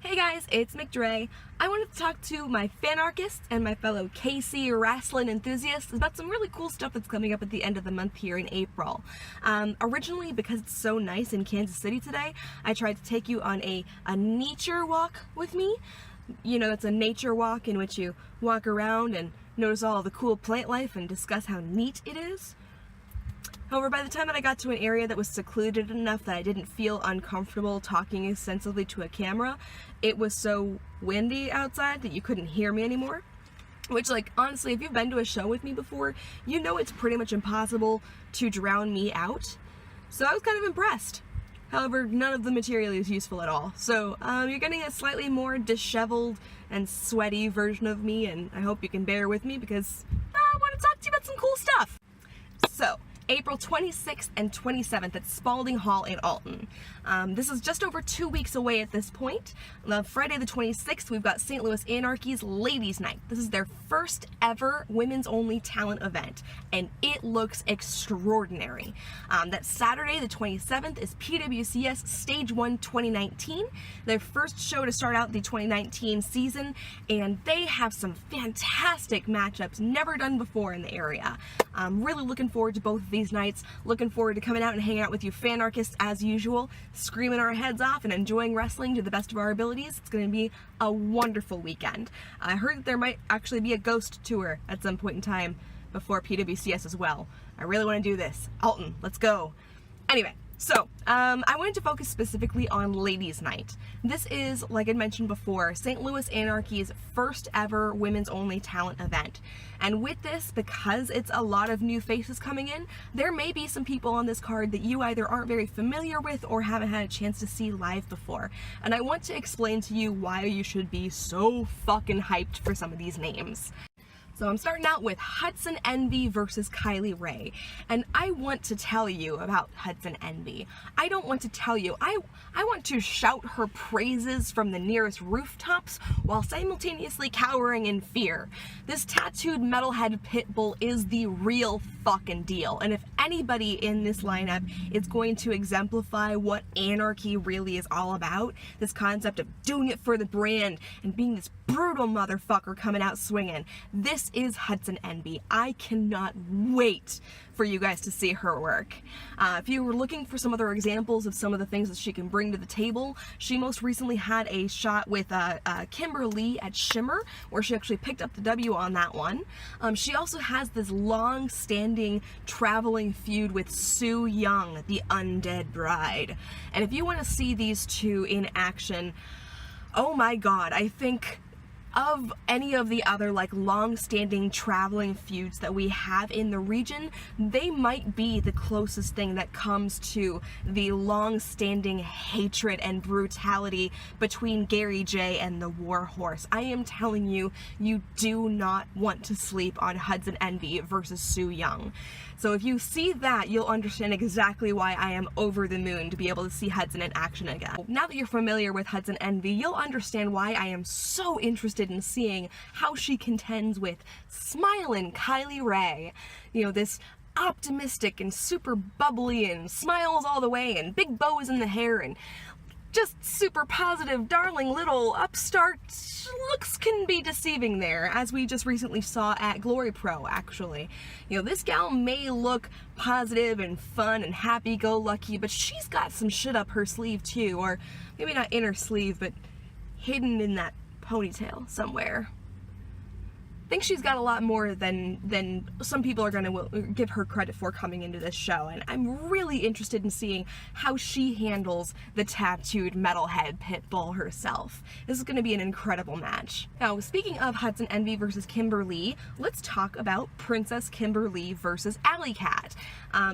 Hey guys, it's McDre. I wanted to talk to my fAnarchists and my fellow KC Wrasslin enthusiasts about some really cool stuff that's coming up at the end of the month here in April. Originally, because it's so nice in Kansas City today, I tried to take you on a nature walk with me. You know, it's a nature walk in which you walk around and notice all the cool plant life and discuss how neat it is. However, by the time that I got to an area that was secluded enough that I didn't feel uncomfortable talking extensively to a camera, it was so windy outside that you couldn't hear me anymore. Which, like, honestly, if you've been to a show with me before, you know it's pretty much impossible to drown me out. So I was kind of impressed. However, none of the material is useful at all. So you're getting a slightly more disheveled and sweaty version of me, and I hope you can bear with me because I want to talk to you about some cool stuff. So, April 26th and 27th at Spalding Hall in Alton. This is just over 2 weeks away at this point. Friday the 26th, we've got St. Louis Anarchy's Ladies Night. This is their first ever women's only talent event, and it looks extraordinary. That Saturday the 27th is PWCS Stage 1 2019, their first show to start out the 2019 season, and they have some fantastic matchups never done before in the area. I'm really looking forward to both of these nights, looking forward to coming out and hanging out with you fAnarchists as usual, screaming our heads off and enjoying wrestling to the best of our abilities. It's going to be a wonderful weekend. I heard that there might actually be a ghost tour at some point in time before PWCS as well. I really want to do this. Alton, let's go. Anyway, so, I wanted to focus specifically on Ladies Night. This is, like I mentioned before, St. Louis Anarchy's first ever women's only talent event. And with this, because it's a lot of new faces coming in, there may be some people on this card that you either aren't very familiar with or haven't had a chance to see live before. And I want to explain to you why you should be so fucking hyped for some of these names. So I'm starting out with Hudson Envy versus Kylie Rae. And I want to tell you about Hudson Envy. I don't want to tell you. I want to shout her praises from the nearest rooftops while simultaneously cowering in fear. This tattooed metalhead pit bull is the real fucking deal. And if anybody in this lineup is going to exemplify what anarchy really is all about, this concept of doing it for the brand and being this brutal motherfucker coming out swinging, this is Hudson Envy. I cannot wait for you guys to see her work. If you were looking for some other examples of some of the things that she can bring to the table, she most recently had a shot with Kimber Lee at Shimmer, where she actually picked up the W on that one. She also has this long-standing traveling feud with Sue Young, the Undead Bride. And if you want to see these two in action, oh my god, I think of any of the other like long-standing traveling feuds that we have in the region, they might be the closest thing that comes to the long-standing hatred and brutality between Gary J and the Warhorse. I am telling you, you do not want to sleep on Hudson Envy versus Sue Young. So if you see that, you'll understand exactly why I am over the moon to be able to see Hudson in action again. Now that you're familiar with Hudson Envy, you'll understand why I am so interested in seeing how she contends with smiling Kylie Rae. You know, this optimistic and super bubbly and smiles all the way and big bows in the hair and just super positive, darling little upstart. Looks can be deceiving there, as we just recently saw at Glory Pro, actually. You know, this gal may look positive and fun and happy-go-lucky, but she's got some shit up her sleeve too, or maybe not in her sleeve, but hidden in that ponytail somewhere. I think she's got a lot more than some people are going to give her credit for coming into this show, and I'm really interested in seeing how she handles the tattooed metalhead pitbull herself. This is going to be an incredible match. Now, speaking of Hudson Envy versus Kimber Lee, let's talk about Princess Kimber Lee versus Allie Kat.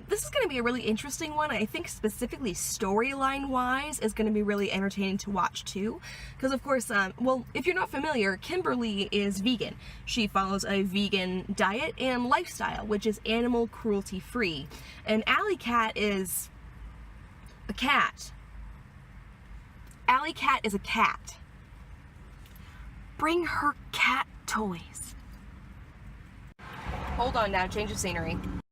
This is going to be a really interesting one. I think specifically storyline-wise is going to be really entertaining to watch too, because of course, well, if you're not familiar, Kimber Lee is vegan. She follows a vegan diet and lifestyle, which is animal cruelty free. And Allie Kat is a cat. Allie Kat is a cat. Bring her cat toys. Hold on now, change of scenery.